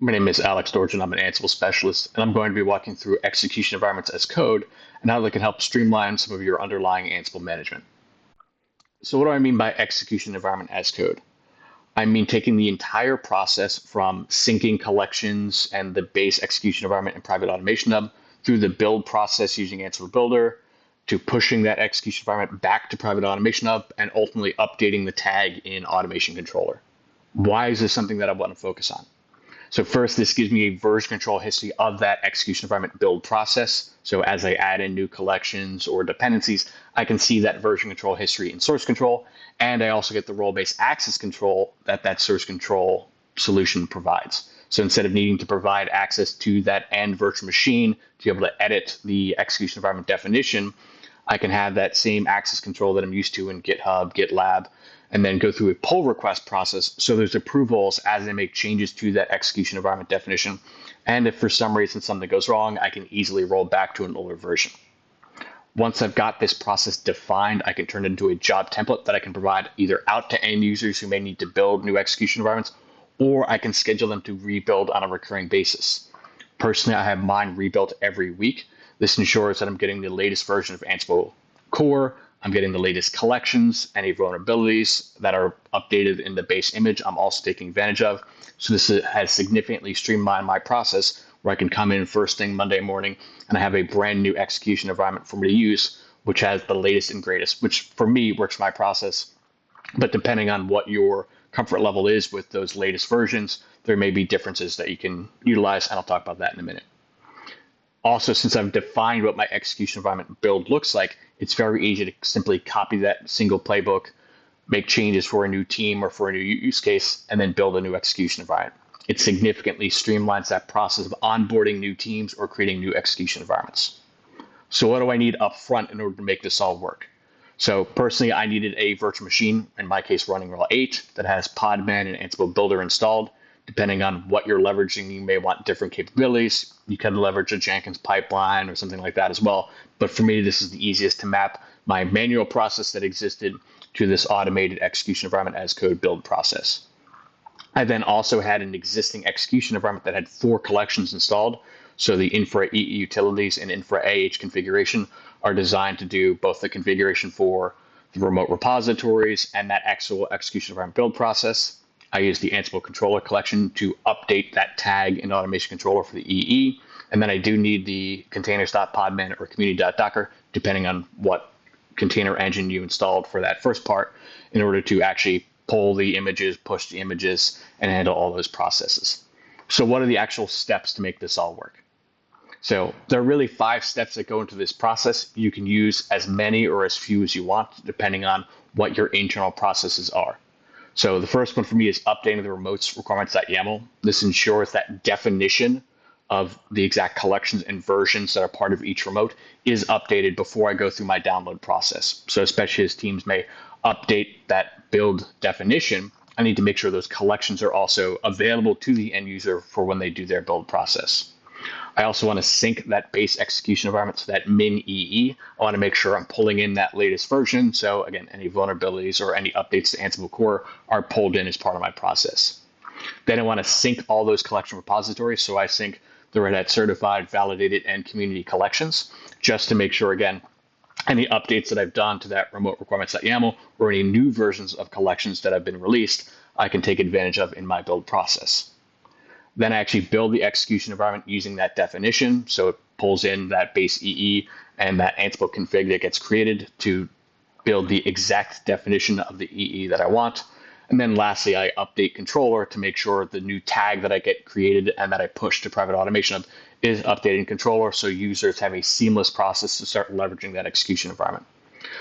My name is Alex Dworjan. I'm an Ansible specialist, and I'm going to be walking through execution environments as code and how they can help streamline some of your underlying Ansible management. So, what do I mean by execution environment as code? I mean taking the entire process from syncing collections and the base execution environment in Private Automation Hub through the build process using Ansible Builder to pushing that execution environment back to Private Automation Hub and ultimately updating the tag in Automation Controller. Why is this something that I want to focus on? So first, this gives me a version control history of that execution environment build process. So as I add in new collections or dependencies, I can see that version control history in source control. And I also get the role-based access control that source control solution provides. So instead of needing to provide access to that end virtual machine to be able to edit the execution environment definition, I can have that same access control that I'm used to in GitHub, GitLab, and then go through a pull request process. So there's approvals as I make changes to that execution environment definition. And if for some reason something goes wrong, I can easily roll back to an older version. Once I've got this process defined, I can turn it into a job template that I can provide either out to end users who may need to build new execution environments, or I can schedule them to rebuild on a recurring basis. Personally, I have mine rebuilt every week. This ensures that I'm getting the latest version of Ansible Core. I'm getting the latest collections, any vulnerabilities that are updated in the base image, I'm also taking advantage of. So this has significantly streamlined my process where I can come in first thing Monday morning and I have a brand new execution environment for me to use, which has the latest and greatest, which for me works my process. But depending on what your comfort level is with those latest versions, there may be differences that you can utilize, and I'll talk about that in a minute. Also, since I've defined what my execution environment build looks like, it's very easy to simply copy that single playbook, make changes for a new team or for a new use case, and then build a new execution environment. It significantly streamlines that process of onboarding new teams or creating new execution environments. So what do I need up front in order to make this all work? So personally, I needed a virtual machine, in my case running RHEL 8, that has Podman and Ansible Builder installed. Depending on what you're leveraging, you may want different capabilities. You can leverage a Jenkins pipeline or something like that as well. But for me, this is the easiest to map my manual process that existed to this automated execution environment as code build process. I then also had an existing execution environment that had 4 collections installed. So the infra EE utilities and infra AH configuration are designed to do both the configuration for the remote repositories and that actual execution environment build process. I use the Ansible controller collection to update that tag in Automation Controller for the EE. And then I do need the containers.podman or community.docker, depending on what container engine you installed for that first part, in order to actually pull the images, push the images, and handle all those processes. So what are the actual steps to make this all work? So there are really 5 steps that go into this process. You can use as many or as few as you want, depending on what your internal processes are. So the first one for me is updating the remotes requirements.yaml. This ensures that definition of the exact collections and versions that are part of each remote is updated before I go through my download process. So especially as teams may update that build definition, I need to make sure those collections are also available to the end user for when they do their build process. I also want to sync that base execution environment, so that min EE. I want to make sure I'm pulling in that latest version. So again, any vulnerabilities or any updates to Ansible Core are pulled in as part of my process. Then I want to sync all those collection repositories. So I sync the Red Hat certified, validated, and community collections, just to make sure, again, any updates that I've done to that remote requirements.yaml or any new versions of collections that have been released, I can take advantage of in my build process. Then I actually build the execution environment using that definition. So it pulls in that base EE and that Ansible config that gets created to build the exact definition of the EE that I want. And then lastly, I update controller to make sure the new tag that I get created and that I push to Private Automation Hub is updated in controller, so users have a seamless process to start leveraging that execution environment.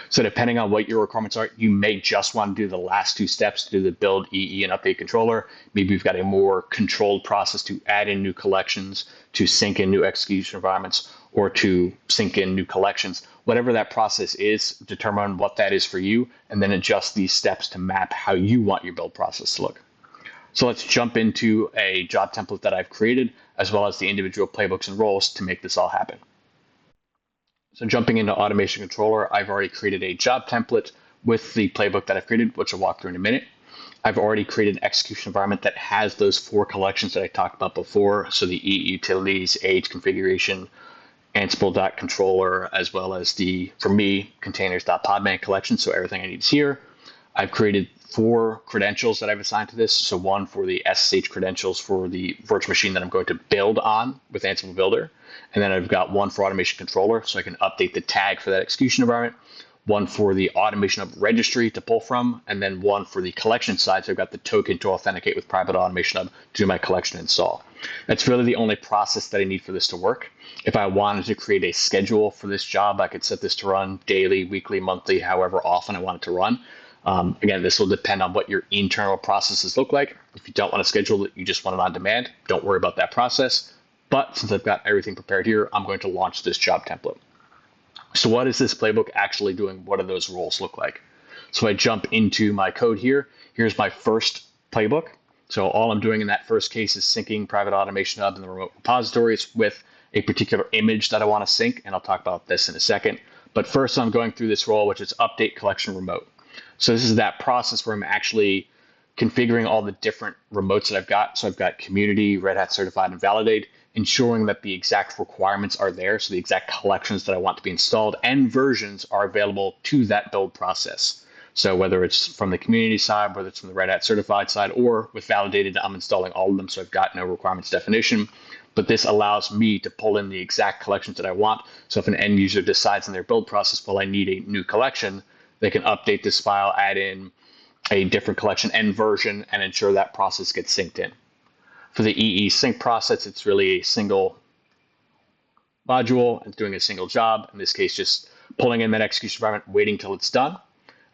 So depending on what your requirements are, you may just want to do the last 2 steps to do the build EE and update controller. Maybe you've got a more controlled process to add in new collections, to sync in new execution environments, or to sync in new collections. Whatever that process is, determine what that is for you, and then adjust these steps to map how you want your build process to look. So let's jump into a job template that I've created, as well as the individual playbooks and roles to make this all happen. So jumping into Automation Controller, I've already created a job template with the playbook that I've created, which I'll walk through in a minute. I've already created an execution environment that has those four collections that I talked about before. So the E utilities, age configuration, Ansible.controller, as well as the, for me, containers.podman collection. So everything I need is here. I've created four credentials that I've assigned to this. So one for the SSH credentials for the virtual machine that I'm going to build on with Ansible Builder. And then I've got one for automation controller, so I can update the tag for that execution environment. One for the automation hub registry to pull from, and then one for the collection side. So I've got the token to authenticate with private automation hub to do my collection install. That's really the only process that I need for this to work. If I wanted to create a schedule for this job, I could set this to run daily, weekly, monthly, however often I want it to run. Again, this will depend on what your internal processes look like. If you don't want to schedule it, you just want it on demand, don't worry about that process. But since I've got everything prepared here, I'm going to launch this job template. So what is this playbook actually doing? What do those roles look like? So I jump into my code here. Here's my first playbook. So all I'm doing in that first case is syncing private automation hub and the remote repositories with a particular image that I want to sync, and I'll talk about this in a second. But first I'm going through this role, which is update collection remote. So this is that process where I'm actually configuring all the different remotes that I've got. So I've got community, Red Hat certified and validated, ensuring that the exact requirements are there. So the exact collections that I want to be installed and versions are available to that build process. So whether it's from the community side, whether it's from the Red Hat certified side, or with validated, I'm installing all of them. So I've got no requirements definition, but this allows me to pull in the exact collections that I want. So if an end user decides in their build process, well, I need a new collection, they can update this file, add in a different collection and version, and ensure that process gets synced in. For the EE sync process, it's really a single module. It's doing a single job. In this case, just pulling in that execution environment, waiting till it's done.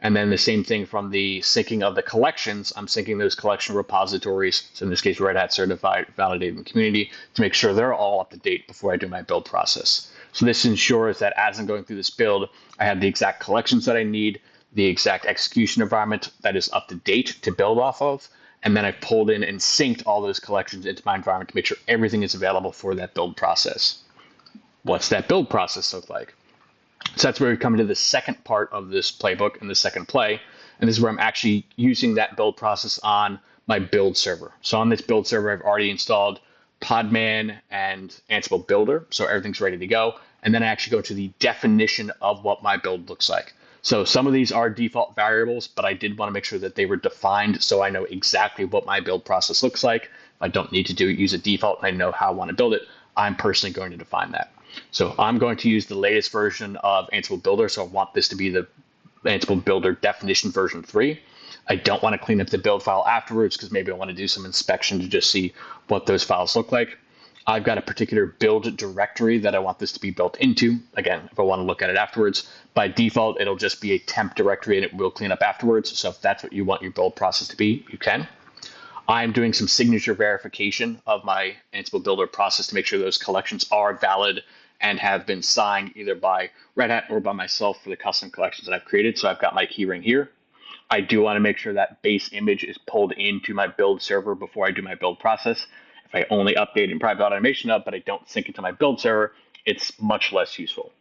And then the same thing from the syncing of the collections. I'm syncing those collection repositories. So in this case, Red Hat certified, validated, and community to make sure they're all up to date before I do my build process. So this ensures that as I'm going through this build, I have the exact collections that I need, the exact execution environment that is up to date to build off of. And then I've pulled in and synced all those collections into my environment to make sure everything is available for that build process. What's that build process look like? So that's where we come into the second part of this playbook and the second play. And this is where I'm actually using that build process on my build server. So on this build server, I've already installed Podman and Ansible Builder. So everything's ready to go. And then I actually go to the definition of what my build looks like. So some of these are default variables, but I did want to make sure that they were defined so I know exactly what my build process looks like. If I don't need to use a default and I know how I want to build it, I'm personally going to define that. So I'm going to use the latest version of Ansible Builder. So I want this to be the Ansible Builder definition version 3. I don't want to clean up the build file afterwards because maybe I want to do some inspection to just see what those files look like. I've got a particular build directory that I want this to be built into. Again, if I want to look at it afterwards, by default, it'll just be a temp directory and it will clean up afterwards. So if that's what you want your build process to be, you can. I'm doing some signature verification of my Ansible Builder process to make sure those collections are valid and have been signed either by Red Hat or by myself for the custom collections that I've created. So I've got my keyring here. I do want to make sure that base image is pulled into my build server before I do my build process. If I only update in private automation hub, but I don't sync it to my build server, it's much less useful.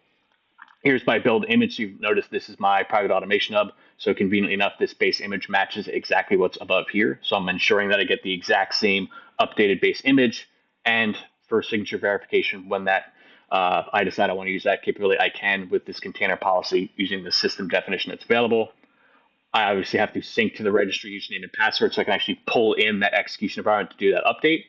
Here's my build image. So you've noticed this is my private automation hub. So conveniently enough, this base image matches exactly what's above here. So I'm ensuring that I get the exact same updated base image. And for signature verification, when that I decide I want to use that capability, I can with this container policy using the system definition that's available. I obviously have to sync to the registry username and password so I can actually pull in that execution environment to do that update.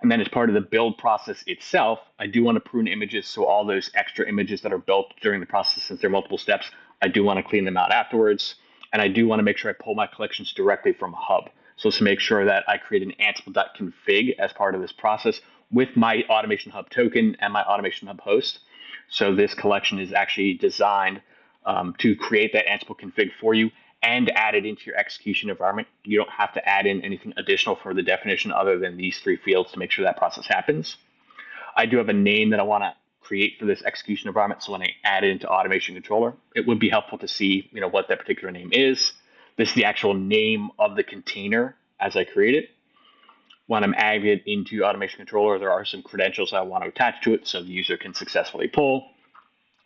And then as part of the build process itself, I do want to prune images. So all those extra images that are built during the process, since there are multiple steps, I do want to clean them out afterwards. And I do want to make sure I pull my collections directly from Hub. So to make sure that I create an Ansible.config as part of this process with my Automation Hub token and my Automation Hub host. So this collection is actually designed to create that Ansible config for you and add it into your execution environment. You don't have to add in anything additional for the definition other than these 3 fields to make sure that process happens. I do have a name that I want to create for this execution environment. So when I add it into Automation Controller, it would be helpful to see, what that particular name is. This is the actual name of the container as I create it. When I'm adding it into Automation Controller, there are some credentials I want to attach to it so the user can successfully pull.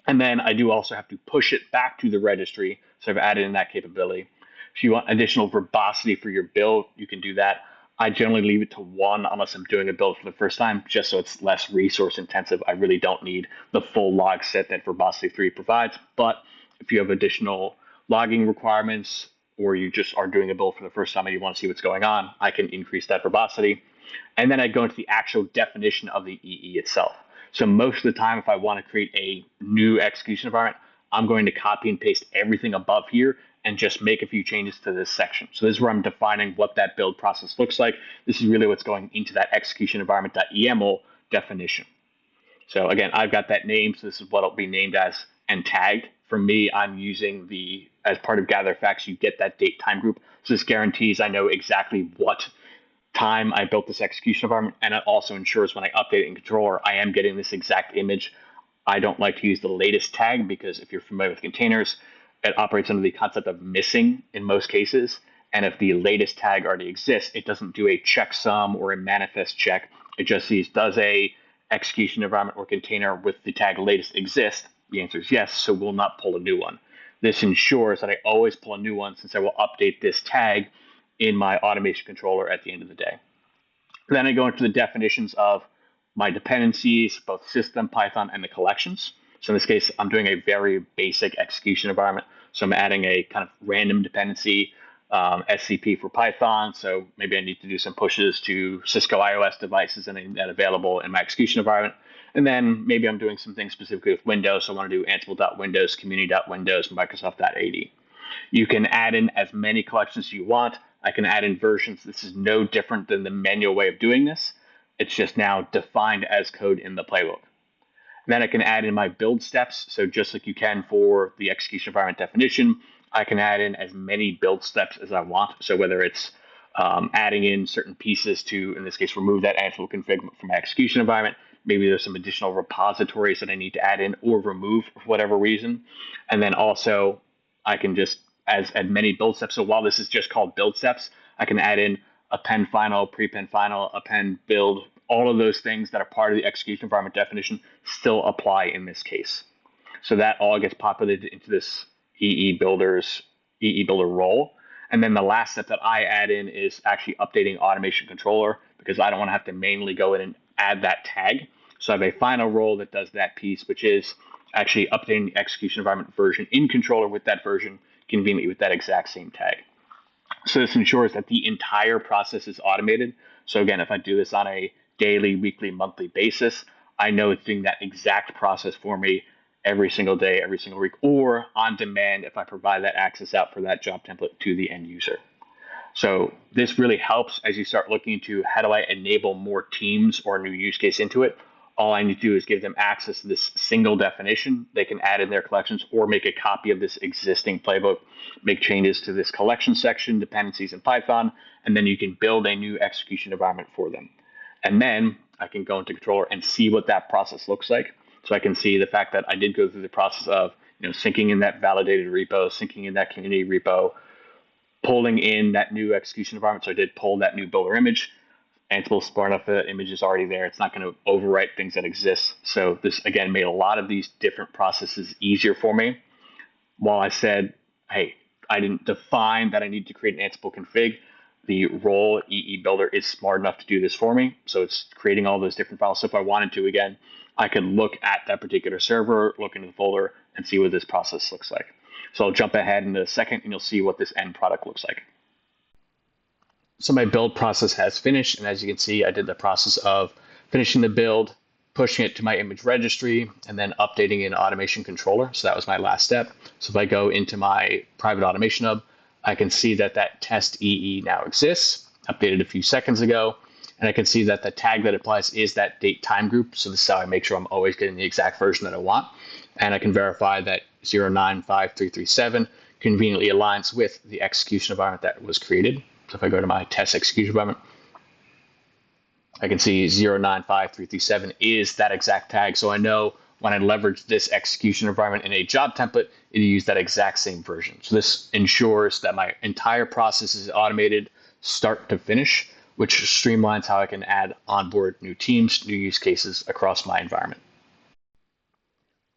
And then I do also have to push it back to the registry. So I've added in that capability If you want additional verbosity for your build, you can do that. I generally leave it to one unless I'm doing a build for the first time, just so it's less resource intensive. I really don't need the full log set that verbosity 3 provides. But if you have additional logging requirements, or you just are doing a build for the first time and you want to see what's going on, I can increase that verbosity. And then I go into the actual definition of the EE itself. So most of the time, if I want to create a new execution environment, I'm going to copy and paste everything above here and just make a few changes to this section. So this is where I'm defining what that build process looks like. This is really what's going into that execution environment.yaml definition. So again, I've got that name, so this is what it'll be named as and tagged. For me, I'm using as part of gather facts, you get that date time group. So this guarantees I know exactly what time I built this execution environment, and it also ensures when I update it in controller, I am getting this exact image. I don't like to use the latest tag because if you're familiar with containers, it operates under the concept of missing in most cases. And if the latest tag already exists, it doesn't do a checksum or a manifest check. It just sees, does a execution environment or container with the tag latest exist? The answer is yes, so we'll not pull a new one. This ensures that I always pull a new one since I will update this tag in my automation controller at the end of the day. Then I go into the definitions of my dependencies, both system, Python, and the collections. So in this case, I'm doing a very basic execution environment. So I'm adding a kind of random dependency, SCP for Python. So maybe I need to do some pushes to Cisco iOS devices and I need that available in my execution environment. And then maybe I'm doing some things specifically with Windows. So I want to do Ansible.Windows, Community.Windows, Microsoft.AD. You can add in as many collections as you want. I can add in versions. This is no different than the manual way of doing this. It's just now defined as code in the playbook. And then I can add in my build steps. So just like you can for the execution environment definition, I can add in as many build steps as I want. So whether it's adding in certain pieces to, in this case, remove that Ansible config from my execution environment. Maybe there's some additional repositories that I need to add in or remove for whatever reason. And then also I can just add many build steps. So while this is just called build steps, I can add in append final, prepend final, append build. All of those things that are part of the execution environment definition still apply in this case. So that all gets populated into this EE builder role. And then the last step that I add in is actually updating automation controller because I don't want to have to manually go in and add that tag. So I have a final role that does that piece, which is actually updating the execution environment version in controller with that version conveniently with that exact same tag. So this ensures that the entire process is automated. So again, if I do this on a daily, weekly, monthly basis, I know it's doing that exact process for me every single day, every single week, or on demand if I provide that access out for that job template to the end user. So this really helps as you start looking into how do I enable more teams or a new use case into it. All I need to do is give them access to this single definition. They can add in their collections or make a copy of this existing playbook, make changes to this collection section, dependencies in Python, and then you can build a new execution environment for them. And then I can go into controller and see what that process looks like. So I can see the fact that I did go through the process of syncing in that validated repo, syncing in that community repo, pulling in that new execution environment. So I did pull that new builder image. Ansible smart enough that image is already there. It's not going to overwrite things that exist. So this, again, made a lot of these different processes easier for me. While I said, hey, I didn't define that I need to create an Ansible config, the role EE Builder is smart enough to do this for me. So it's creating all those different files. So if I wanted to, again, I could look at that particular server, look into the folder, and see what this process looks like. So I'll jump ahead in a second, and you'll see what this end product looks like. So my build process has finished, and as you can see, I did the process of finishing the build, pushing it to my image registry, and then updating in automation controller. So that was my last step. So if I go into my private automation hub, I can see that that test EE now exists, updated a few seconds ago, and I can see that the tag that applies is that date time group. So this is how I make sure I'm always getting the exact version that I want. And I can verify that 095337 conveniently aligns with the execution environment that was created. So if I go to my test execution environment, I can see 095337 is that exact tag. So I know when I leverage this execution environment in a job template, it'll use that exact same version. So this ensures that my entire process is automated start to finish, which streamlines how I can add onboard new teams, new use cases across my environment.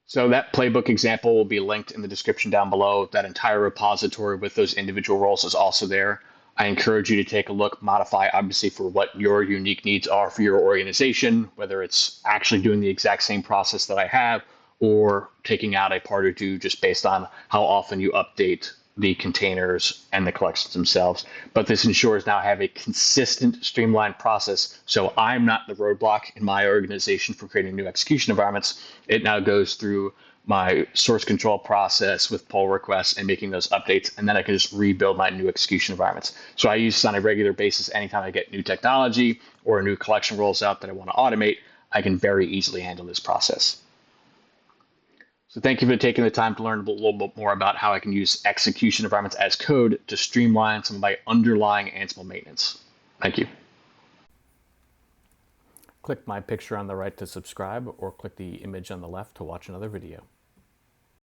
So that playbook example will be linked in the description down below. That entire repository with those individual roles is also there. I encourage you to take a look, modify obviously for what your unique needs are for your organization, whether it's actually doing the exact same process that I have or taking out a part or two just based on how often you update the containers and the collections themselves. But this ensures now I have a consistent, streamlined process. So I'm not the roadblock in my organization for creating new execution environments. It now goes through my source control process with pull requests and making those updates, and then I can just rebuild my new execution environments. So I use this on a regular basis. Anytime I get new technology or a new collection rolls out that I want to automate, I can very easily handle this process. So thank you for taking the time to learn a little bit more about how I can use execution environments as code to streamline some of my underlying Ansible maintenance. Thank you. Click my picture on the right to subscribe, or click the image on the left to watch another video.